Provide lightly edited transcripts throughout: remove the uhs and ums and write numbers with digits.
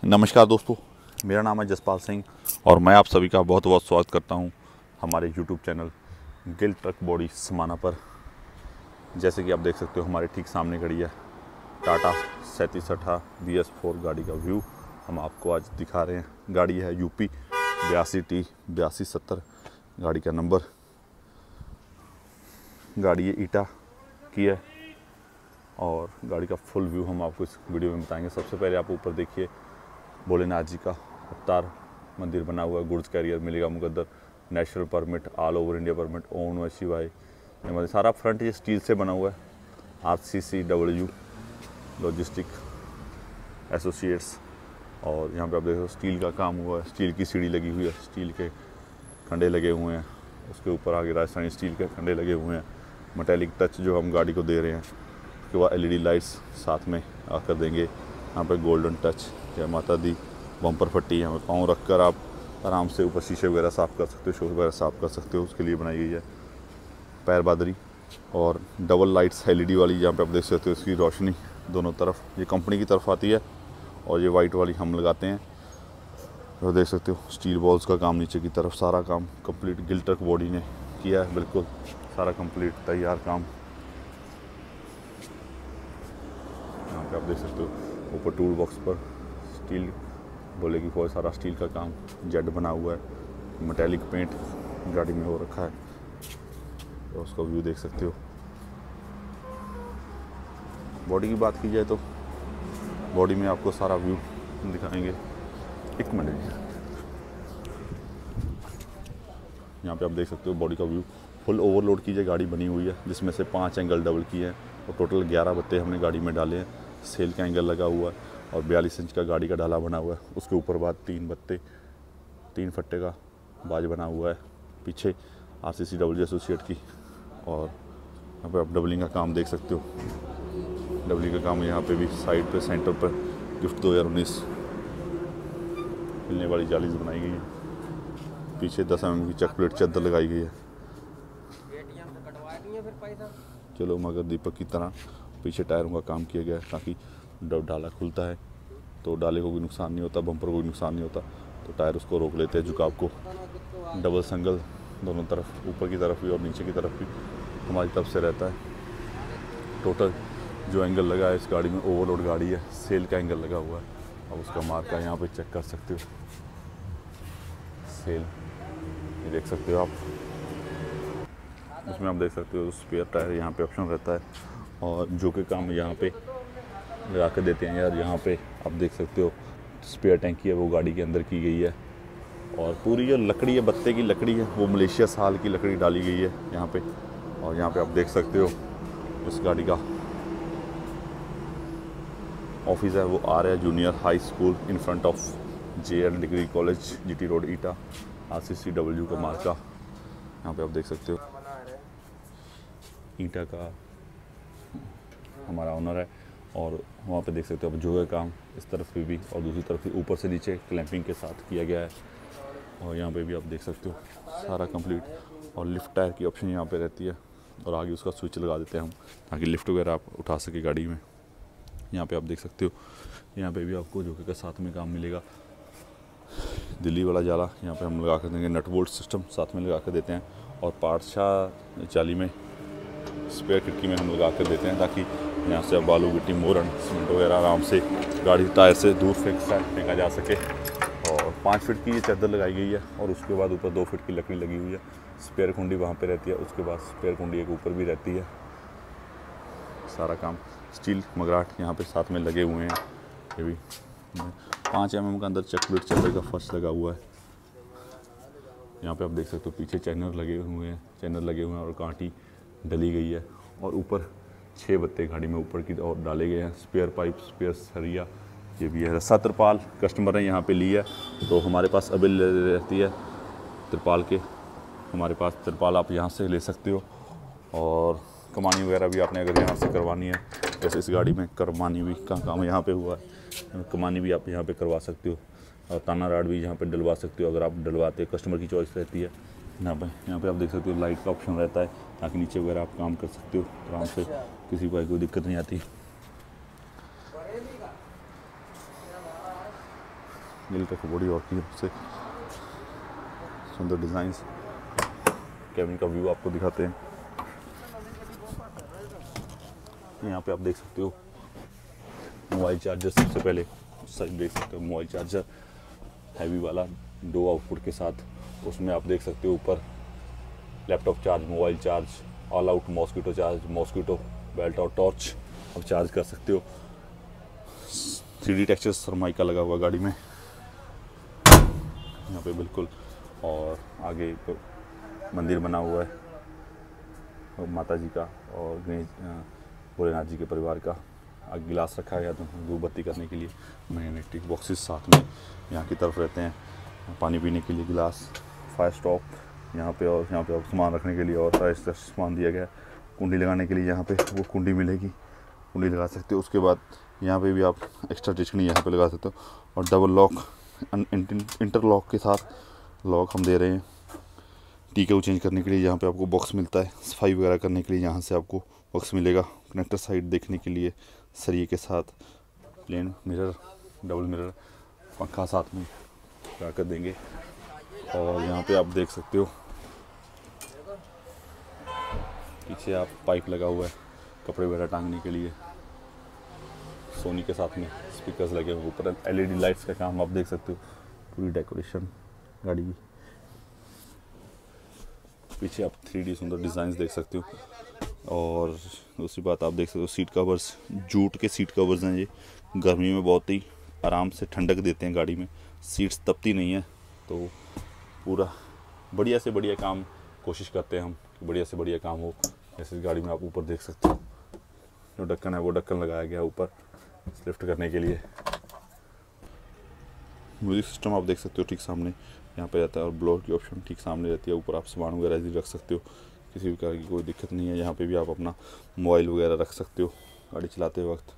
नमस्कार दोस्तों, मेरा नाम है जसपाल सिंह और मैं आप सभी का बहुत बहुत स्वागत करता हूं हमारे YouTube channel Gill truck body समाना पर। जैसे कि आप देख सकते हो हमारे ठीक सामने खड़ी है टाटा 3760 BS4 गाड़ी का व्यू हम आपको आज दिखा रहे हैं। गाड़ी है UP 82T 8270 गाड़ी का नंबर। गाड़ी ये ईटा की है और गाड़ी का फुल व्यू हम आपको इस वीडियो में बताएंगे। सबसे पहले आप ऊपर देखिए भोलेनाथ जी का अवतार मंदिर बना हुआ है। गुड्स कैरियर मिलेगा मुकद्दर, national permit, all over India permit, own by Shivai. मतलब सारा फ्रंट ये स्टील से बना हुआ है। RCCW logistic associates. और यहाँ पे आप देखो स्टील का काम हुआ है, स्टील की सीढ़ी लगी हुई है, स्टील के खंडे लगे हुए हैं। उसके ऊपर आगे राजस्थानी स्टील के खंडे लगे हुए हैं। मेटेलिक टच जो हम गाड़ी को दे रहे हैं। उसके बाद LED लाइट्स साथ में आकर देंगे। यहाँ पे गोल्डन टच, जय माता दी, बम्पर पट्टी। यहाँ पे पाँव रख कर आप आराम से ऊपर शीशे वगैरह साफ़ कर सकते हो, शोर वगैरह साफ़ कर सकते हो, उसके लिए बनाई गई है। पैर बादरी और डबल लाइट्स LED वाली, जहाँ पे आप देख सकते हो इसकी रोशनी दोनों तरफ, ये कंपनी की तरफ आती है और ये वाइट वाली हम लगाते हैं। तो देख सकते हो स्टील बॉल्स का काम नीचे की तरफ, सारा काम कंप्लीट गिल ट्रक बॉडी ने किया है। बिल्कुल सारा कंप्लीट तैयार काम। यहाँ पे आप देख सकते हो ऊपर टूल बॉक्स पर स्टील बोले कि बहुत सारा स्टील का काम जेड बना हुआ है। मेटेलिक पेंट गाड़ी में हो रखा है, तो उसका व्यू देख सकते हो। बॉडी की बात की जाए तो बॉडी में आपको सारा व्यू दिखाएंगे। एक मिनट, यहाँ पे आप देख सकते हो बॉडी का व्यू। फुल ओवरलोड की गाड़ी बनी हुई है, जिसमें से 5 एंगल डबल किए हैं और टोटल 11 बत्ते हमने गाड़ी में डाले हैं। सेल का एंगल लगा हुआ है और 42 इंच का गाड़ी का डाला बना हुआ है। उसके ऊपर बाद 3 बत्ते, 3 फट्टे का बाज बना हुआ है। पीछे RCCW एसोसिएट की। और यहाँ पे आप डबलिंग का काम देख सकते हो। डबलिंग का काम यहाँ पे भी साइड पे सेंटर पर गिफ्ट 2019 मिलने वाली जाली बनाई गई है। पीछे 10 mm की चेक प्लेट चादर लगाई गई है। चलो मगर दीपक की तरह पीछे टायरों का काम किया गया है, ताकि जब डाला खुलता है तो डाले को भी नुकसान नहीं होता, बम्पर को भी नुकसान नहीं होता, तो टायर उसको रोक लेते हैं झुकाव को। डबल संगल दोनों तरफ, ऊपर की तरफ भी और नीचे की तरफ भी हमारी तरफ से रहता है। टोटल जो एंगल लगा है इस गाड़ी में, ओवरलोड गाड़ी है, सेल का एंगल लगा हुआ है। अब उसका मार्का यहाँ पे चेक कर सकते हो, सेल ये देख सकते हो आप। उसमें आप देख सकते हो स्पेयर टायर यहाँ पे ऑप्शन रहता है। और जो कि काम यहाँ पे लगा के देते हैं यार, यहाँ पे आप देख सकते हो स्पेयर टैंकी है वो गाड़ी के अंदर की गई है। और पूरी जो लकड़ी है, बत्ते की लकड़ी है, वो मलेशिया साल की लकड़ी डाली गई है यहाँ पे। और यहाँ पे आप देख सकते हो इस गाड़ी का ऑफिस है, वो Arya junior high school in front of JL degree college GT road eta. RCCW का मार्का यहाँ पे आप देख सकते हो। ईटा का हमारा ऑनर है। और वहाँ पे देख सकते हो अब जो है काम इस तरफ भी और दूसरी तरफ भी ऊपर से नीचे क्लैंपिंग के साथ किया गया है। और यहाँ पे भी आप देख सकते हो सारा कंप्लीट। और लिफ्ट टायर की ऑप्शन यहाँ पे रहती है और आगे उसका स्विच लगा देते हैं हम, ताकि लिफ्ट वगैरह आप उठा सके गाड़ी में। यहाँ पे आप देख सकते हो, यहाँ पे भी आपको जो के साथ में काम मिलेगा। दिल्ली वाला जाला यहाँ पे हम लगा कर देंगे, नट बोल्ट सिस्टम साथ में लगा कर देते हैं। और पार्टशा जाली में स्पेयर खिड़की में हम लगा कर देते हैं, ताकि यहाँ से अब बालू गिट्टी मोरन सीमेंट वगैरह आराम से गाड़ी टायर से दूर फेंका जा सके। और 5 फीट की ये चादर लगाई गई है और उसके बाद ऊपर 2 फीट की लकड़ी लगी हुई है। स्पेयर कुंडी वहाँ पे रहती है, उसके बाद स्पेयर कुंडी एक ऊपर भी रहती है। सारा काम स्टील मगराट यहाँ पे साथ में लगे हुए हैं। ये भी 5 mm का अंदर चेक प्लेट चादर का फर्श लगा हुआ है। यहाँ पे आप देख सकते हो पीछे चैनर लगे हुए हैं और कांटी डली गई है। और ऊपर 6 बत्ते गाड़ी में ऊपर की ओर डाले गए हैं। स्पेयर पाइप, स्पेयर सरिया ये भी है। रस्सा तिरपाल कस्टमर ने यहाँ पे ली है, तो हमारे पास अवेलेबल रहती है तिरपाल के। हमारे पास तिरपाल आप यहाँ से ले सकते हो। और कमानी वगैरह भी आपने अगर यहाँ से करवानी है, जैसे इस गाड़ी में कमानी भी का काम यहाँ पे हुआ है, कमानी भी आप यहाँ पे करवा सकते हो। और ताना राड भी यहाँ पे डलवा सकते हो, अगर आप डलवाते हो, कस्टमर की चॉइस रहती है। यहाँ पे आप देख सकते हो लाइट का ऑप्शन रहता है, ताकि नीचे वगैरह आप काम कर सकते हो आराम से, किसी को कोई दिक्कत नहीं आती। गिल ट्रक बॉडी और की से सुंदर डिज़ाइंस। कैबिन का व्यू आपको दिखाते हैं। यहाँ पे आप देख सकते हो मोबाइल चार्जर। सबसे पहले साइड देख सकते हो मोबाइल चार्जर हैवी वाला 2 आउटपुट के साथ। उसमें आप देख सकते हो ऊपर laptop charge, mobile charge, all out mosquito charge, mosquito belt और टॉर्च आप चार्ज कर सकते हो। 3D टेक्सचर सरमाइका लगा हुआ गाड़ी में यहाँ पे बिल्कुल। और आगे मंदिर बना हुआ है माता जी का और गणेश भोलेनाथ जी के परिवार का। आगे गिलास रखा गया तो धूप बत्ती करने के लिए। मैग्नेटिक बॉक्सेस साथ में यहाँ की तरफ रहते हैं, पानी पीने के लिए गिलास, फायर स्टॉप यहाँ पे, और यहाँ पे और सामान रखने के लिए और सारा सामान दिया गया है। कुंडी लगाने के लिए यहाँ पे वो कुंडी मिलेगी, कुंडी लगा सकते हो। उसके बाद यहाँ पे भी आप एक्स्ट्रा टिचकनी यहाँ पे लगा सकते हो। और डबल लॉक इंटरलॉक के साथ लॉक हम दे रहे हैं। टीके को चेंज करने के लिए यहाँ पे आपको बॉक्स मिलता है। सफाई वगैरह करने के लिए यहाँ से आपको बॉक्स मिलेगा। कनेक्टर साइड देखने के लिए सरिये के साथ, प्लेन मिरर, डबल मिरर, पंखा साथ में लगा कर देंगे। और यहाँ पे आप देख सकते हो पीछे आप पाइप लगा हुआ है कपड़े वगैरह टांगने के लिए। सोनी के साथ में स्पीकर्स लगे हुए, ऊपर LED लाइट्स का काम आप देख सकते हो। पूरी डेकोरेशन गाड़ी की। पीछे आप 3D सुंदर डिज़ाइंस देख सकते हो। और दूसरी बात आप देख सकते हो सीट कवर्स, जूट के सीट कवर्स हैं ये। गर्मी में बहुत ही आराम से ठंडक देते हैं गाड़ी में, सीट्स तपती नहीं है। तो पूरा बढ़िया से बढ़िया काम कोशिश करते हैं हम कि बढ़िया से बढ़िया काम हो। जैसे गाड़ी में आप ऊपर देख सकते हो जो ढक्कन है वो ढक्कन लगाया गया है ऊपर लिफ्ट करने के लिए। म्यूजिक सिस्टम आप देख सकते हो ठीक सामने यहाँ पे रहता है। और ब्लोअर की ऑप्शन ठीक सामने रहती है। ऊपर आप सामान वगैरह भी रख सकते हो, किसी भी प्रकार की कोई दिक्कत नहीं है। यहाँ पे भी आप अपना मोबाइल वगैरह रख सकते हो गाड़ी चलाते वक्त।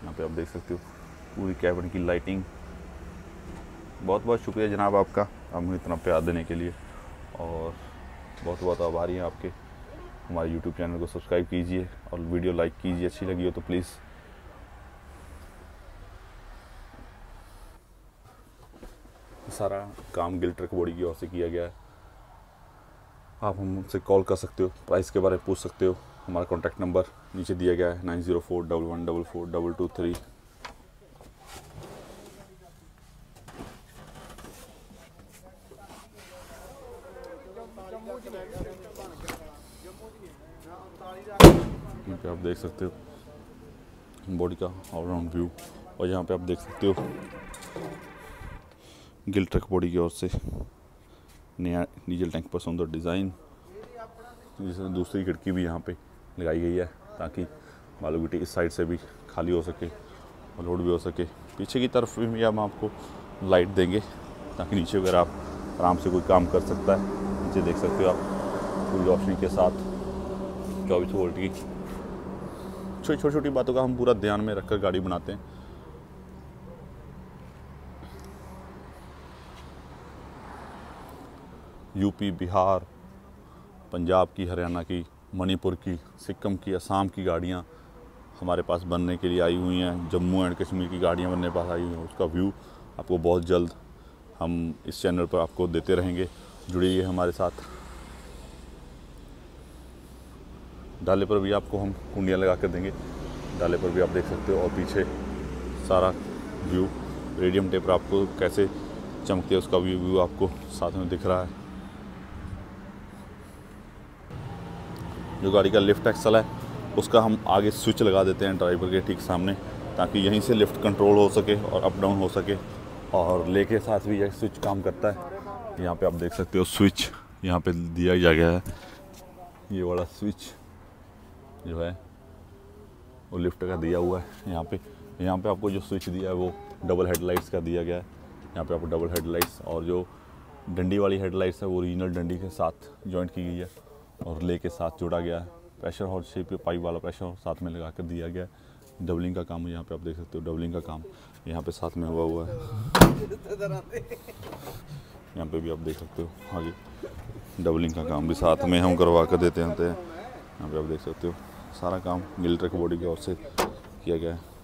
यहाँ पे आप देख सकते हो पूरी कैबिन की लाइटिंग। बहुत बहुत शुक्रिया जनाब आपका हमें इतना प्यार देने के लिए, और बहुत बहुत आभारी हैं आपके। हमारे YouTube चैनल को सब्सक्राइब कीजिए और वीडियो लाइक कीजिए। अच्छी लगी हो तो प्लीज़। सारा काम गिल ट्रक बॉडी की ओर से किया गया है। आप हमसे कॉल कर सकते हो, प्राइस के बारे में पूछ सकते हो। हमारा कॉन्टैक्ट नंबर नीचे दिया गया है 9041144223। आप देख सकते हो बॉडी का ऑलराउंड व्यू। और यहाँ पे आप देख सकते हो गिल ट्रक बॉडी की ओर से नया डीजल टैंक पर सुंदर डिज़ाइन। जिसमें दूसरी खिड़की भी यहाँ पे लगाई गई है ताकि बालू गिट्टी इस साइड से भी खाली हो सके और लोड भी हो सके। पीछे की तरफ भी हम आपको लाइट देंगे ताकि नीचे वगैरह आप आराम से कोई काम कर सकता है। नीचे देख सकते हो आप पूरी रोशनी के साथ 24 वोल्ट की। छोटी छोटी बातों का हम पूरा ध्यान में रखकर गाड़ी बनाते हैं। यूपी, बिहार, पंजाब की, हरियाणा की, मणिपुर की, सिक्किम की, असम की गाड़ियाँ हमारे पास बनने के लिए आई हुई हैं। जम्मू एंड कश्मीर की गाड़ियाँ बनने पास आई हुई हैं। उसका व्यू आपको बहुत जल्द हम इस चैनल पर आपको देते रहेंगे। जुड़िए हमारे साथ। डाले पर भी आपको हम कुंडियाँ लगा कर देंगे, डाले पर भी आप देख सकते हो। और पीछे सारा व्यू रेडियम टेप आपको कैसे चमकते है उसका व्यू आपको साथ में दिख रहा है। जो गाड़ी का लिफ्ट एक्सल है उसका हम आगे स्विच लगा देते हैं ड्राइवर के ठीक सामने, ताकि यहीं से लिफ्ट कंट्रोल हो सके और अप डाउन हो सके। और ले के साथ भी यह स्विच काम करता है। यहाँ पे आप देख सकते हो स्विच यहाँ पे दिया गया है। ये वाला स्विच जो है वो लिफ्ट का दिया हुआ है। यहाँ पे आपको जो स्विच दिया है वो डबल हेडलाइट्स का दिया गया है। यहाँ पे आपको डबल हेडलाइट्स और जो डंडी वाली हेडलाइट्स है वो ओरिजिनल डंडी के साथ जॉइंट की गई है और ले के साथ जोड़ा गया है। प्रेशर हॉट शेप पाइप वाला प्रेशर साथ में लगा कर दिया गया है। डबलिंग का काम यहाँ पे आप देख सकते हो, डबलिंग का काम यहाँ पे साथ में हुआ है। यहाँ पे भी आप देख सकते हो आगे डबलिंग का काम भी साथ में हम करवा कर देते हैं। यहाँ पे आप देख सकते हो सारा काम मिल ट्रक बॉडी की ओर से किया गया है।